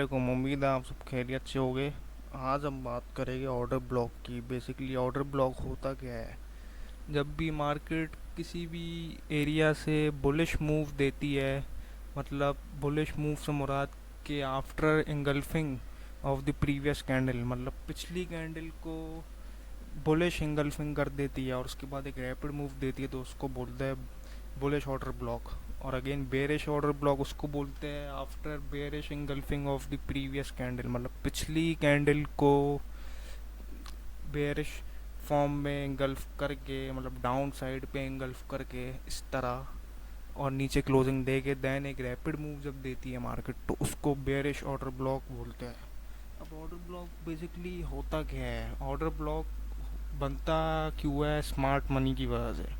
वालेकुम। उम्मीद है आप सब खैरियत से होगे। आज हम बात करेंगे ऑर्डर ब्लॉक की। बेसिकली ऑर्डर ब्लॉक होता क्या है? जब भी मार्केट किसी भी एरिया से बुलिश मूव देती है, मतलब बुलिश मूव से मुराद के after engulfing of the previous candle, मतलब पिछली कैंडल को बुलिश इंगल्फिंग कर देती है और उसके बाद एक रैपिड मूव देती है, तो उसको बोलते हैं बुलिश ऑर्डर ब्लॉक। और अगेन बेरिश ऑर्डर ब्लॉक उसको बोलते हैं after bearish engulfing of the previous candle, मतलब पिछली कैंडल को बेरिश फॉर्म में इंगल्फ करके, मतलब डाउन साइड पे इंगल्फ करके इस तरह, और नीचे क्लोजिंग दे के देन एक रैपिड मूव जब देती है मार्केट, तो उसको बेरिश ऑर्डर ब्लॉक बोलते हैं। अब ऑर्डर ब्लॉक बेसिकली होता क्या है? ऑर्डर ब्लॉक बनता क्यों है? स्मार्ट मनी की वजह से।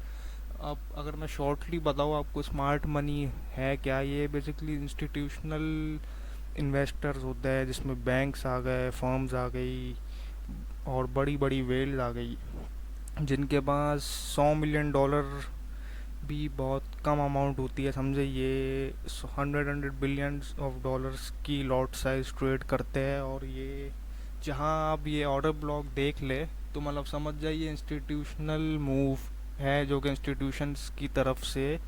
अब अगर मैं शॉर्टली बताऊँ आपको, स्मार्ट मनी है क्या? ये बेसिकली इंस्टीट्यूशनल इन्वेस्टर्स होते हैं, जिसमें बैंक्स आ गए, फर्म्स आ गई और बड़ी बड़ी वेल्स आ गई, जिनके पास 100 मिलियन डॉलर भी बहुत कम अमाउंट होती है, समझे। ये हंड्रेड बिलियंस ऑफ डॉलर्स की लॉट साइज ट्रेड करते हैं। और ये जहाँ आप ये ऑर्डर ब्लॉक देख ले, तो मतलब समझ जाइए इंस्टीट्यूशनल मूव है, जो कि इंस्टीट्यूशंस की तरफ से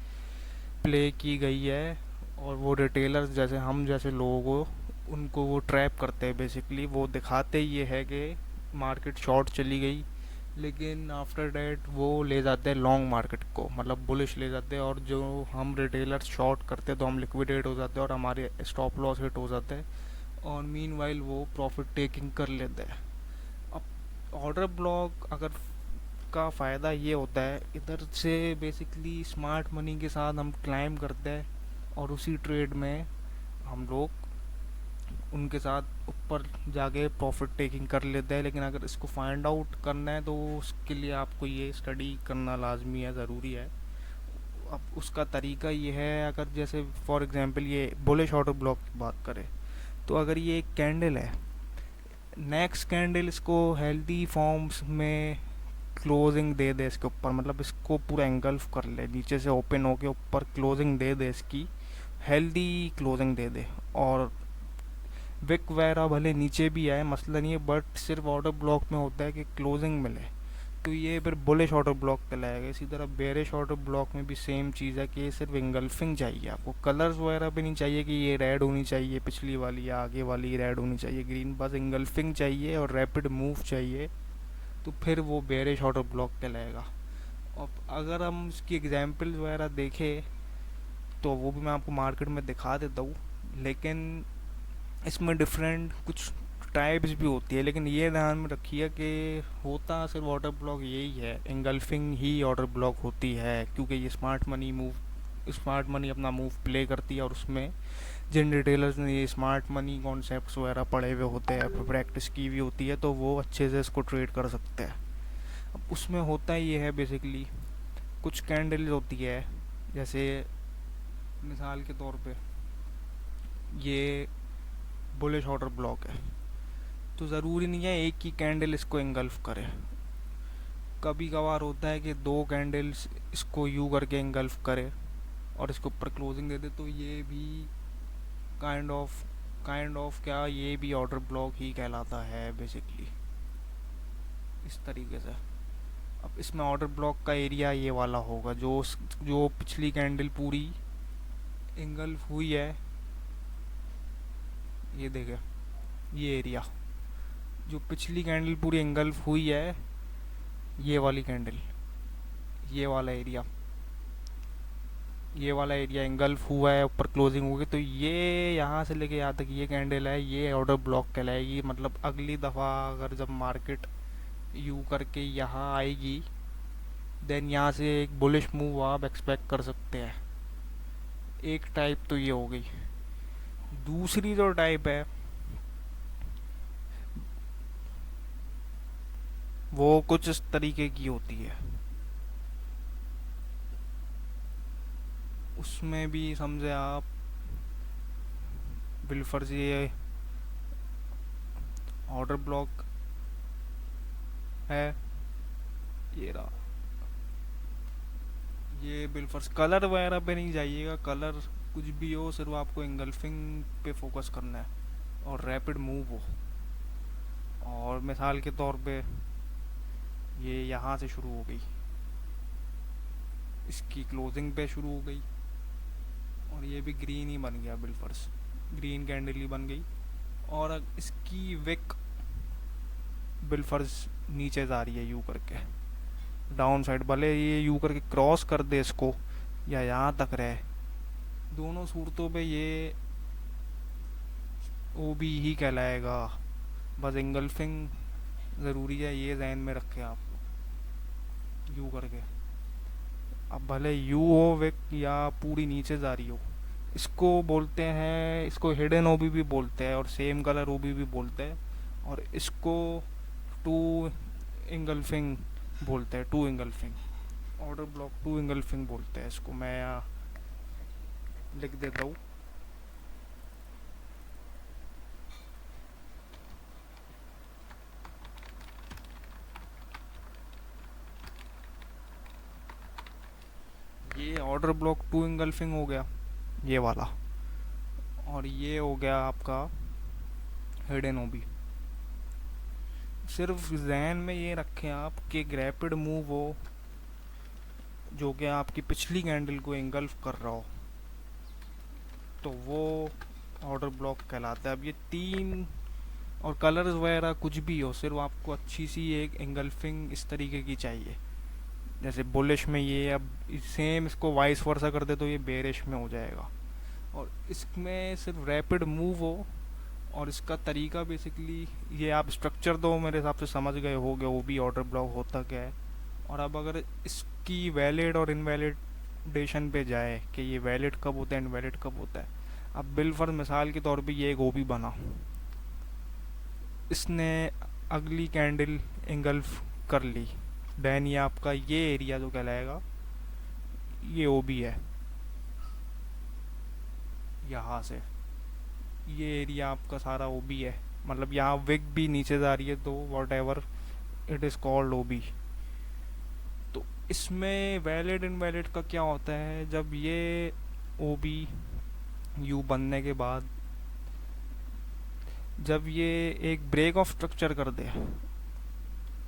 प्ले की गई है। और वो रिटेलर्स जैसे हम जैसे लोगों को, उनको वो ट्रैप करते हैं। बेसिकली वो दिखाते ये है कि मार्केट शॉर्ट चली गई, लेकिन आफ्टर डैट वो ले जाते हैं लॉन्ग मार्केट को, मतलब बुलिश ले जाते हैं। और जो हम रिटेलर्स शॉर्ट करते हैं तो हम लिक्विडेट हो जाते हैं और हमारे स्टॉप लॉस हिट हो जाते हैं, और मीन वाइल वो प्रॉफिट टेकिंग कर लेते हैं। अब ऑर्डर ब्लॉक अगर का फ़ायदा ये होता है, इधर से बेसिकली स्मार्ट मनी के साथ हम क्लाइम करते हैं और उसी ट्रेड में हम लोग उनके साथ ऊपर जाके प्रॉफिट टेकिंग कर लेते हैं। लेकिन अगर इसको फाइंड आउट करना है तो उसके लिए आपको ये स्टडी करना लाजमी है, ज़रूरी है। अब उसका तरीका ये है, अगर जैसे फॉर एग्जांपल ये बुलिश ऑर्डर ब्लॉक की बात करें, तो अगर ये एक कैंडल है, नेक्स्ट कैंडल इसको हेल्दी फॉर्म्स में क्लोजिंग दे दे इसके ऊपर, मतलब इसको पूरा एंगल्फ कर ले, नीचे से ओपन होके ऊपर क्लोजिंग दे दे, इसकी हेल्दी क्लोजिंग दे दे, और विक वगैरह भले नीचे भी आए, मसला नहीं है, बट सिर्फ ऑर्डर ब्लॉक में होता है कि क्लोजिंग मिले, तो ये फिर बुलिश ऑर्डर ब्लॉक कहलाएगा। इसी तरह बेरिश ऑर्डर ब्लॉक में भी सेम चीज़ है कि सिर्फ इंगल्फिंग चाहिए आपको, कलर्स वगैरह भी नहीं चाहिए कि ये रेड होनी चाहिए, पिछली वाली या आगे वाली रेड होनी चाहिए, ग्रीन, बस इंगल्फिंग चाहिए और रैपिड मूव चाहिए, तो फिर वो बेरिश ऑर्डर ब्लॉक कहलाएगा। और अगर हम इसकी एग्जांपल्स वगैरह देखें तो वो भी मैं आपको मार्केट में दिखा देता हूँ, लेकिन इसमें डिफरेंट कुछ टाइप्स भी होती है। लेकिन ये ध्यान में रखिए कि होता सिर्फ ऑर्डर ब्लॉक यही है, इंगल्फिंग ही ऑर्डर ब्लॉक होती है, क्योंकि ये स्मार्ट मनी अपना मूव प्ले करती है, और उसमें जिन रिटेलर्स ने ये स्मार्ट मनी कॉन्सेप्ट्स वगैरह पढ़े हुए होते हैं, प्रैक्टिस की हुई होती है, तो वो अच्छे से इसको ट्रेड कर सकते हैं। अब उसमें होता ये है बेसिकली, कुछ कैंडल्स होती है, जैसे मिसाल के तौर पे ये बुलिश ऑर्डर ब्लॉक है, तो ज़रूरी नहीं है एक ही कैंडल इसको इंगल्फ करे। कभी कभार होता है कि दो कैंडल्स इसको यू करके इंगल्फ करे और इसके ऊपर क्लोजिंग दे दे, तो ये भी काइंड ऑफ क्या, ये भी ऑर्डर ब्लॉक ही कहलाता है बेसिकली, इस तरीके से। अब इसमें ऑर्डर ब्लॉक का एरिया ये वाला होगा, जो पिछली कैंडल पूरी इंगल्फ हुई है, ये देखे, ये एरिया जो पिछली कैंडल पूरी इंगल्फ हुई है, ये वाली कैंडल, ये वाला एरिया, ये वाला एरिया इंगल्फ हुआ है, ऊपर क्लोजिंग होगी, तो ये यहाँ से लेके यहाँ तक ये कैंडल है, ये ऑर्डर ब्लॉक कहलाएगी। मतलब अगली दफ़ा अगर जब मार्केट यू करके यहाँ आएगी, देन यहाँ से एक बुलिश मूव आप एक्सपेक्ट कर सकते हैं। एक टाइप तो ये हो गई। दूसरी जो टाइप है वो कुछ इस तरीके की होती है, उसमें भी समझे आप, बिलफर्ज ये ऑर्डर ब्लॉक है, ये रहा, ये बिलफर्ज कलर वगैरह पे नहीं जाइएगा, कलर कुछ भी हो, सिर्फ आपको इंगल्फिंग पे फोकस करना है। और रैपिड मूव हो। और मिसाल के तौर पे ये यहाँ से शुरू हो गई, इसकी क्लोजिंग पे शुरू हो गई, और ये भी ग्रीन ही बन गया बिलफर्स, ग्रीन कैंडल ही बन गई। और इसकी विक बिलफर्स नीचे जा रही है यू करके डाउन साइड, भले ये यू करके क्रॉस कर दे इसको या यहाँ तक रहे, दोनों सूरतों पे ये ओ बी ही कहलाएगा। बस इंगल्फिंग ज़रूरी है, ये जहन में रखे आप यू करके। अब भले यू हो विक या पूरी नीचे जा रही हो, इसको बोलते हैं, इसको हिडन ओबी भी बोलते हैं और सेम कलर ओबी भी बोलते हैं। और इसको टू इंगल्फिंग बोलते हैं, two engulfing order block, two engulfing बोलते हैं इसको। मैं यहाँ लिख देता हूँ। ये ऑर्डर ब्लॉक टू इंगल्फिंग हो गया, ये वाला। और ये हो गया आपका हिडन ओबी। सिर्फ जहन में ये रखें आप कि एक रैपिड मूव हो जो कि आपकी पिछली कैंडल को इंगल्फ कर रहा हो, तो वो ऑर्डर ब्लॉक कहलाता है। अब ये तीन और कलर्स वगैरह कुछ भी हो, सिर्फ आपको अच्छी सी एक इंगल्फिंग इस तरीके की चाहिए। जैसे बुलिश में ये, अब सेम इसको वाइस वर्सा कर दे तो ये बेरिश में हो जाएगा। और इसमें सिर्फ रैपिड मूव हो, और इसका तरीका बेसिकली ये, आप स्ट्रक्चर तो मेरे हिसाब से समझ गए होगे वो भी ऑर्डर ब्लॉक होता क्या है। और अब अगर इसकी वैलिड और इनवैलिडेशन पे जाए कि ये वैलिड कब होता है, इनवैलिड कब होता है। अब बिलफर्ज मिसाल के तौर पे ये एक ओबी बना, इसने अगली कैंडल इंगल्फ कर ली, देन ये आपका ये एरिया जो कहलाएगा ये ओबी है। यहाँ से ये एरिया आपका सारा ओबी है, मतलब यहाँ विग भी नीचे जा रही है, तो whatever it is called OB. तो इसमें वैलिड इनवैलिड का क्या होता है, जब ये ओबी यू बनने के बाद जब ये एक ब्रेक ऑफ स्ट्रक्चर कर दे,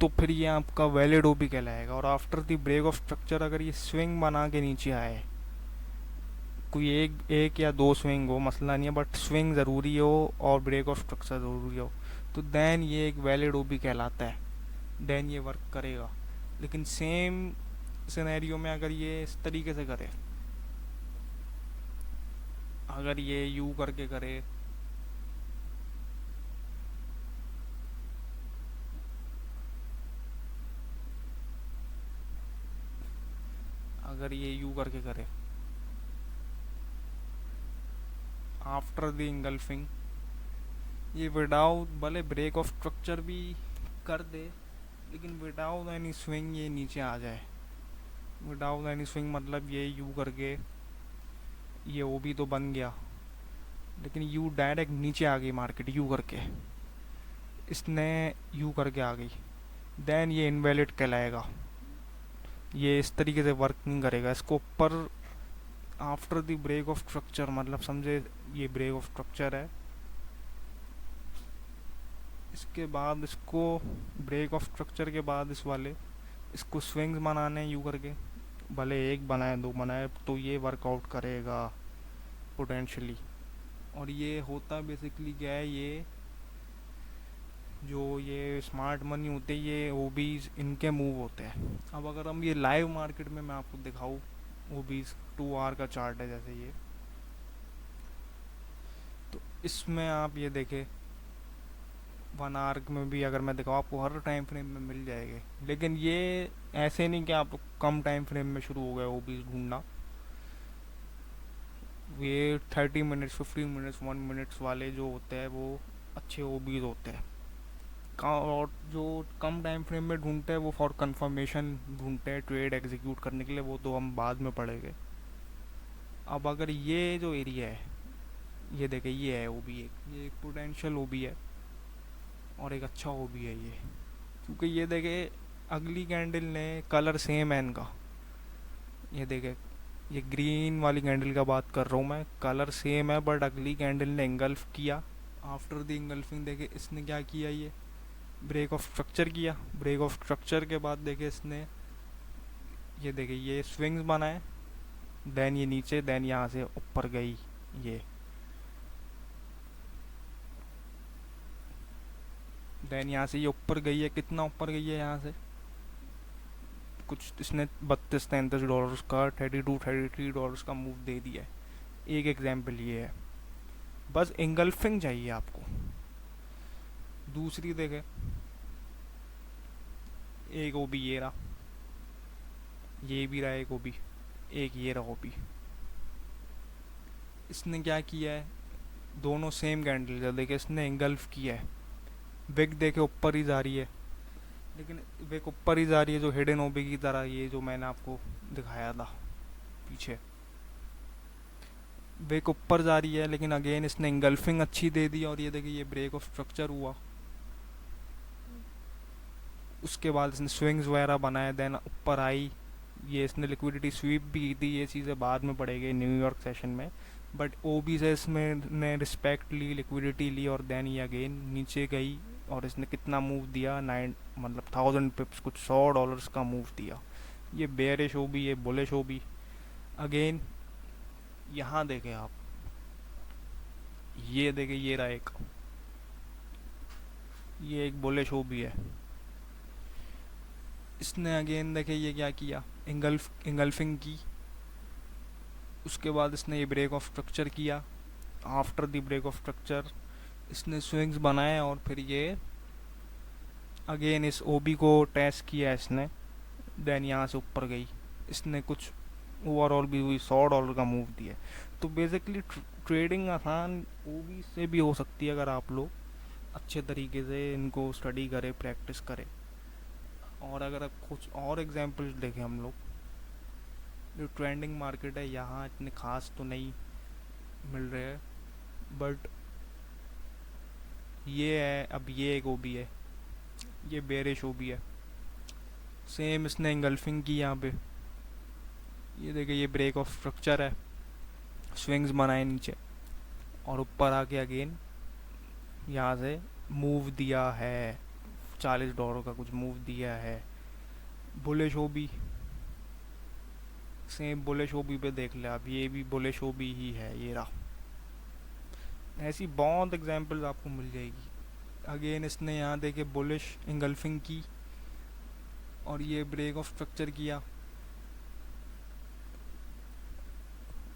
तो फिर ये आपका वैलिड ओबी कहलाएगा। और after the break of structure अगर ये स्विंग बना के नीचे आए, कोई एक या दो स्विंग हो मसला नहीं है, बट स्विंग ज़रूरी हो और ब्रेक ऑफ स्ट्रक्चर ज़रूरी हो, तो देन ये एक वैलिड ओबी कहलाता है, देन ये वर्क करेगा। लेकिन सेम सिनेरियो में अगर ये इस तरीके से करे, अगर ये यू करके करे, अगर ये यू करके करे आफ्टर द इंगल्फिंग, ये विदाउट भले ब्रेक ऑफ स्ट्रक्चर भी कर दे, लेकिन विदाउट एनी स्विंग ये नीचे आ जाए। विदाउट एनी स्विंग मतलब ये यू करके, ये ओ भी तो बन गया, लेकिन यू डायरेक्ट नीचे आ गई मार्केट यू करके, इसने यू करके आ गई, देन ये इनवैलिड कहलाएगा। ये इस तरीके से वर्क नहीं करेगा, इसको ऊपर after the break of structure, मतलब समझे ये ब्रेक ऑफ स्ट्रक्चर है, इसके बाद इसको ब्रेक ऑफ स्ट्रक्चर के बाद इस वाले इसको स्विंग्स बनाने यू करके, भले एक बनाए दो बनाए, तो ये वर्कआउट करेगा पोटेंशियली। और ये होता बेसिकली क्या है, ये जो ये स्मार्ट मनी होते हैं ये ओबीज इनके मूव होते हैं। अब अगर हम ये लाइव मार्केट में मैं आपको दिखाऊँ, ओबीज 2 आवर का चार्ट है जैसे ये, तो इसमें आप ये देखें 1 आवर में भी अगर मैं दिखाऊँ आपको हर टाइम फ्रेम में मिल जाएंगे। लेकिन ये ऐसे नहीं कि आप कम टाइम फ्रेम में शुरू हो गए ओबीज ढूंढना, ये 30 मिनट्स 15 मिनट्स 1 मिनट्स वाले जो होते हैं वो अच्छे ओबीज होते हैं। और जो कम टाइम फ्रेम में ढूंढते हैं वो फॉर कंफर्मेशन ढूंढते हैं ट्रेड एग्जीक्यूट करने के लिए, वो तो हम बाद में पढ़ेंगे। अब अगर ये जो एरिया है, ये देखें ये है ओबी, ये एक पोटेंशियल ओबी है और एक अच्छा ओबी है ये, क्योंकि ये देखे अगली कैंडल ने कलर सेम है इनका, ये देखे ये ग्रीन वाली कैंडल का बात कर रहा हूँ मैं, कलर सेम है, बट अगली कैंडल ने इंगल्फ किया आफ्टर द इंगल्फिंग देखे इसने क्या किया, ये ब्रेक ऑफ स्ट्रक्चर किया। ब्रेक ऑफ स्ट्रक्चर के बाद देखे इसने, ये देखे ये स्विंग्स बनाए, देन ये नीचे, देन यहाँ से ऊपर गई, ये देन यहाँ से ये ऊपर गई है। कितना ऊपर गई है यहाँ से, कुछ इसने 32-33 डॉलर्स का, $32-33 का मूव दे दिया है। एक एग्जाम्पल ये है, बस इंगल्फिंग चाहिए आपको। दूसरी देखे, एक ओ बी ये रहा, ये भी रहा एक ओ बी, एक ये रहा ओ बी। इसने क्या किया है, दोनों सेम कैंडल है, देखे इसने इंगल्फ किया है। विक देखे ऊपर ही जा रही है, लेकिन विक ऊपर ही जा रही है जो हिडन ओबी की तरह, ये जो मैंने आपको दिखाया था पीछे। विक ऊपर जा रही है, लेकिन अगेन इसने इंगल्फिंग अच्छी दे दी, और ये देखिए ये ब्रेक ऑफ स्ट्रक्चर हुआ। उसके बाद इसने स्विंग्स वगैरह बनाए, देन ऊपर आई, ये इसने लिक्विडिटी स्वीप भी की थी। ये चीज़ें बाद में पड़ेगी न्यूयॉर्क सेशन में, बट ओ बी से इसमें ने रिस्पेक्ट ली, लिक्विडिटी ली, और देन ये अगेन नीचे गई। और इसने कितना मूव दिया, 9 मतलब 1000 पिप्स, कुछ $100 का मूव दिया। ये बेयरिश हो भी, ये बुलिश हो भी। अगेन यहाँ देखें आप, ये देखें ये रहा एक, ये एक बुलिश हो भी है। इसने अगेन देखे ये क्या किया, इंगल्फिंग की। उसके बाद इसने ये ब्रेक ऑफ स्ट्रक्चर किया। After the break of structure इसने स्विंग्स बनाए, और फिर ये अगेन इस ओबी को टेस्ट किया इसने, देन यहाँ से ऊपर गई। इसने कुछ ओवरऑल भी हुई $100 का मूव दिया। तो बेसिकली ट्रेडिंग आसान ओबी से भी हो सकती है, अगर आप लोग अच्छे तरीके से इनको स्टडी करें, प्रैक्टिस करें। और अगर आप कुछ और एग्जांपल्स देखें हम लोग, जो ट्रेंडिंग मार्केट है यहाँ इतने खास तो नहीं मिल रहे हैं, बट ये है, अब ये एक ओबी है, ये बेरिश ओबी है। सेम इसने इंगल्फिंग की यहाँ पे, ये देखिए ये ब्रेक ऑफ स्ट्रक्चर है, स्विंग्स बनाए नीचे, और ऊपर आके अगेन यहाँ से मूव दिया है, $40 का कुछ मूव दिया है। बुलिश ओबी, सेम बुलिश ओबी पे देख ले आप, ये भी बुलिश ओबी ही है, ये रहा। ऐसी बहुत एग्जांपल्स आपको मिल जाएगी। अगेन इसने यहाँ देखे बुलिश इंगल्फिंग की, और ये ब्रेक ऑफ स्ट्रक्चर किया,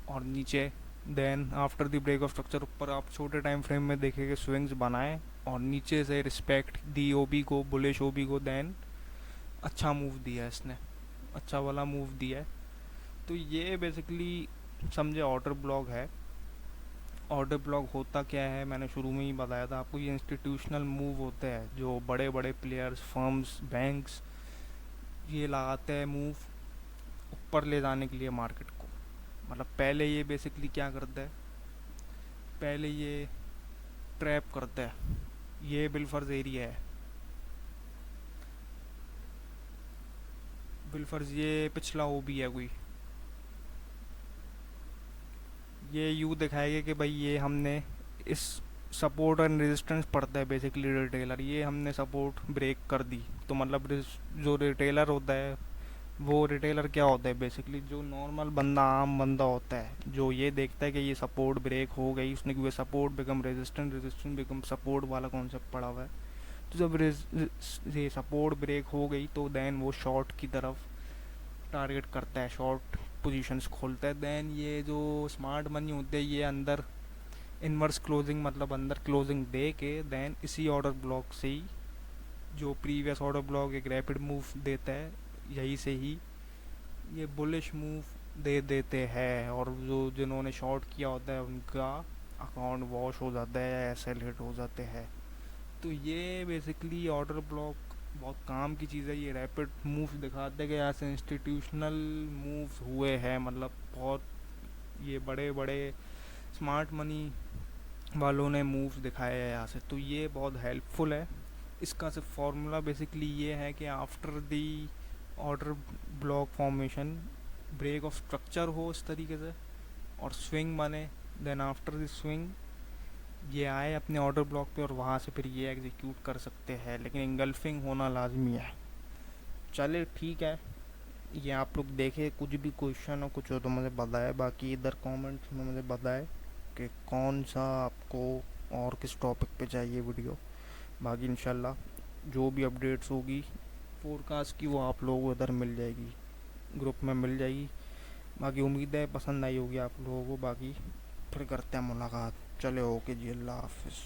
और नीचे then after the break of structure ऊपर आप छोटे टाइम फ्रेम में देखेंगे स्विंग्स बनाए, और नीचे से रिस्पेक्ट दी ओबी को, बुलिश ओबी को, देन अच्छा मूव दिया इसने, अच्छा वाला मूव दिया है। तो ये बेसिकली समझे ऑर्डर ब्लॉक है। ऑर्डर ब्लॉक होता क्या है, मैंने शुरू में ही बताया था आपको, ये इंस्टीट्यूशनल मूव होते हैं जो बड़े बड़े प्लेयर्स, फर्म्स, बैंक्स ये लगाते हैं मूव ऊपर ले जाने के लिए मार्केट को। मतलब पहले ये बेसिकली क्या करता है, पहले ये ट्रैप करता है, ये बिलफर्ज एरिया है, बिलफर्ज ये पिछला ओ भी है कोई, ये यू दिखाएगा कि भाई ये हमने इस सपोर्ट एंड रेजिस्टेंस पड़ता है बेसिकली रिटेलर, ये हमने सपोर्ट ब्रेक कर दी। तो मतलब जो रिटेलर होता है, वो रिटेलर क्या होता है बेसिकली, जो नॉर्मल बंदा, आम बंदा होता है, जो ये देखता है कि ये सपोर्ट ब्रेक हो गई, उसने क्योंकि support become resistant, resistant become support वाला कॉन्सेप्ट पड़ा हुआ है। तो जब ये सपोर्ट ब्रेक हो गई तो देन वो शॉर्ट की तरफ टारगेट करता है, शॉर्ट पोजीशंस खोलता है। देन ये जो स्मार्ट मनी होते हैं, ये अंदर इनवर्स क्लोजिंग, मतलब अंदर क्लोजिंग दे के देन इसी ऑर्डर ब्लॉक से ही, जो प्रीवियस ऑर्डर ब्लॉक एक रैपिड मूव देता है, यही से ही ये बुलिश मूव दे देते हैं, और जो जिन्होंने शॉर्ट किया होता है उनका अकाउंट वॉश हो जाता है या सेल हिट हो जाते हैं। तो ये बेसिकली ऑर्डर ब्लॉक बहुत काम की चीज़ है। ये रैपिड मूव्स दिखाते हैं कि यहाँ से इंस्टीट्यूशनल मूव्स हुए हैं, मतलब बहुत ये बड़े बड़े स्मार्ट मनी वालों ने मूव्स दिखाए हैं यहाँ से। तो ये बहुत हेल्पफुल है। इसका सिर्फ फार्मूला बेसिकली ये है कि after the order block formation break of structure हो इस तरीके से, और स्विंग बने, देन आफ्टर द स्विंग ये आए अपने ऑर्डर ब्लॉक पे और वहाँ से फिर ये एग्जीक्यूट कर सकते हैं, लेकिन इंगल्फिंग होना लाजमी है। चले ठीक है, ये आप लोग देखे, कुछ भी क्वेश्चन हो कुछ हो तो मुझे बताए, बाकी इधर कमेंट्स में मुझे बताए कि कौन सा आपको और किस टॉपिक पे चाहिए वीडियो। बाकी इंशाल्लाह जो भी अपडेट्स होगी फोरकास्ट की वो आप लोगों को इधर मिल जाएगी, ग्रुप में मिल जाएगी। बाकी उम्मीद है पसंद आई होगी आप लोगों को। बाकी फिर करते हैं मुलाकात। चले ओके जी, अल्लाह हाफिज़।